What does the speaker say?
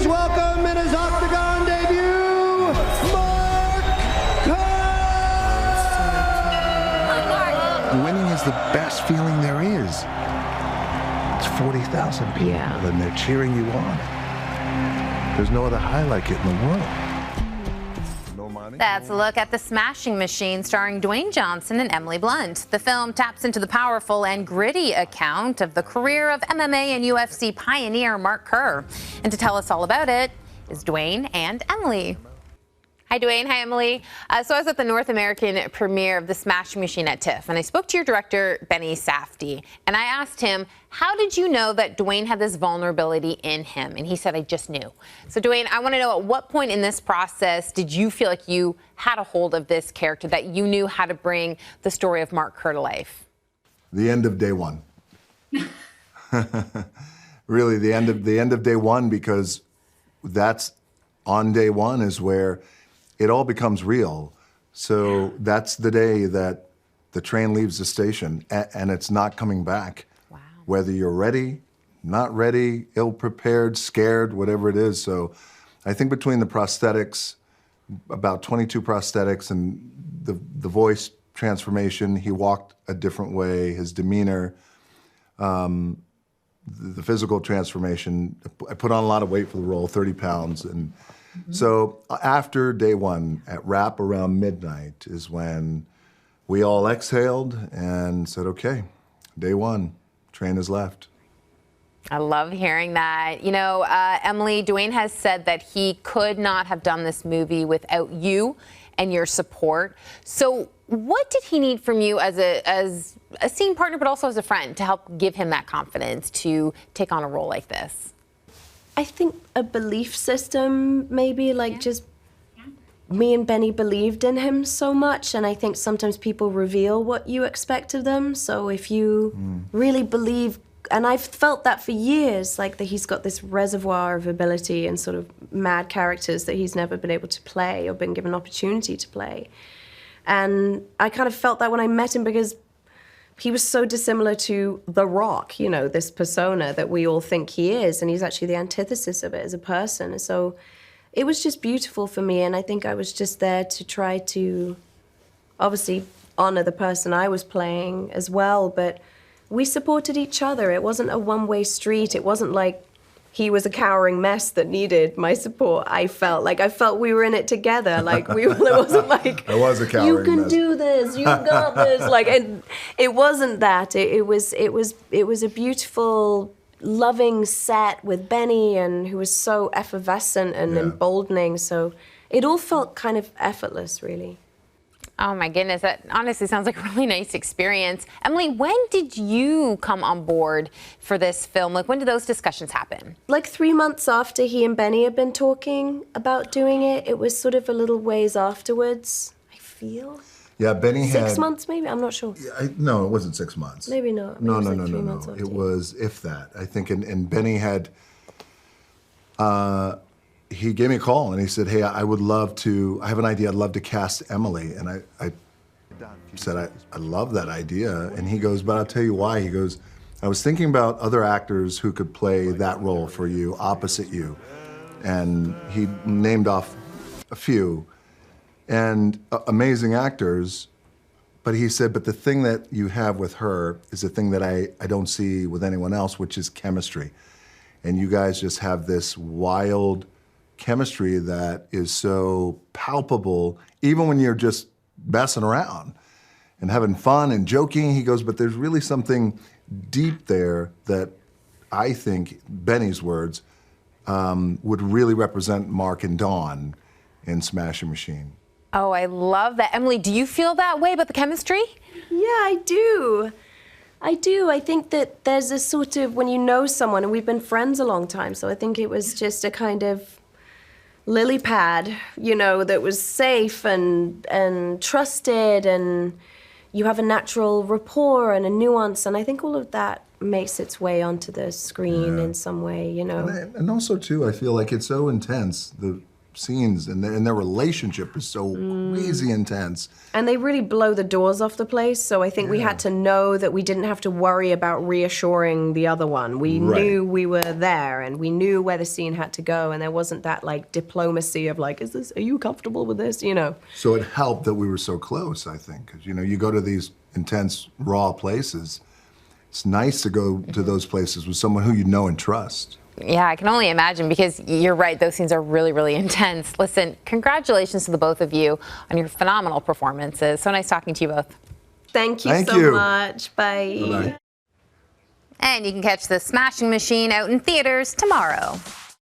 please welcome in his Octagon debut, Mark Kerr! Winning is the best feeling there is. It's 40,000 people, and they're cheering you on. There's no other high like it in the world. That's a look at The Smashing Machine, starring Dwayne Johnson and Emily Blunt. The film taps into the powerful and gritty account of the career of MMA and UFC pioneer Mark Kerr. And to tell us all about it is Dwayne and Emily. Hi, Dwayne. Hi, Emily. So I was at the North American premiere of The Smashing Machine at TIFF, and I spoke to your director, Benny Safdie, and I asked him, how did you know that Dwayne had this vulnerability in him? And he said, I just knew. So, Dwayne, I want to know, at what point in this process did you feel like you had a hold of this character, that you knew how to bring the story of Mark Kerr to life? The end of day one. Really, the end of day one, because that's on day one is where it all becomes real. So that's the day that the train leaves the station and it's not coming back. Wow. Whether you're ready, not ready, ill-prepared, scared, whatever it is. So I think between the prosthetics, about 22 prosthetics, and the voice transformation, he walked a different way, his demeanor, the physical transformation. I put on a lot of weight for the role, 30 pounds. And so after day one, at wrap around midnight, is when we all exhaled and said, okay, day one, train has left. I love hearing that. You know, Emily, Dwayne has said that he could not have done this movie without you and your support. So what did he need from you as a scene partner, but also as a friend, to help give him that confidence to take on a role like this? I think a belief system, maybe, like just me and Benny believed in him so much, and I think sometimes people reveal what you expect of them. So if you really believe, and I've felt that for years, like that he's got this reservoir of ability and sort of mad characters that he's never been able to play or been given opportunity to play. And I kind of felt that when I met him, because he was so dissimilar to The Rock, you know, this persona that we all think he is, and he's actually the antithesis of it as a person. And so it was just beautiful for me, and I think I was just there to try to obviously honor the person I was playing as well, but we supported each other. It wasn't a one-way street. It wasn't like he was a cowering mess that needed my support. I felt we were in it together. Like it wasn't like I was a cowering you can mess. do this, you got this. Like, and it wasn't that. It was a beautiful, loving set with Benny, and who was so effervescent and emboldening. So it all felt kind of effortless, really. Oh my goodness, that honestly sounds like a really nice experience. Emily, when did you come on board for this film? Like, when did those discussions happen? Like 3 months after he and Benny had been talking about doing it. It was sort of a little ways afterwards, I feel. Yeah, Benny had 6 months, maybe? I'm not sure. No, it wasn't 6 months. Maybe not. No. Maybe it was like 3 months after. It was, if that. I think, and Benny had, he gave me a call and he said, hey, I have an idea, I'd love to cast Emily. And I said, I love that idea. And he goes, but I'll tell you why. He goes, I was thinking about other actors who could play that role for you, opposite you. And he named off a few, and amazing actors. But he said, but the thing that you have with her is the thing that I don't see with anyone else, which is chemistry. And you guys just have this wild chemistry that is so palpable, even when you're just messing around and having fun and joking. He goes, but there's really something deep there that I think, Benny's words, would really represent Mark and Dawn in Smashing Machine. Oh, I love that. Emily, do you feel that way about the chemistry? Yeah, I do. I think that there's a sort of, when you know someone, and we've been friends a long time, so I think it was just a kind of lily pad, you know, that was safe and trusted, and you have a natural rapport and a nuance, and I think all of that makes its way onto the screen in some way, you know. And also, too, I feel like it's so intense, scenes, and their relationship is so crazy intense. And they really blow the doors off the place, so I think we had to know that we didn't have to worry about reassuring the other one. We knew we were there, and we knew where the scene had to go, and there wasn't that, like, diplomacy of, like, are you comfortable with this, you know? So it helped that we were so close, I think, because, you know, you go to these intense, raw places, it's nice to go to those places with someone who you know and trust. Yeah, I can only imagine, because you're right, those scenes are really, really intense. Listen, congratulations to the both of you on your phenomenal performances. So nice talking to you both. Thank you so much. Bye. Bye-bye. And you can catch The Smashing Machine out in theaters tomorrow.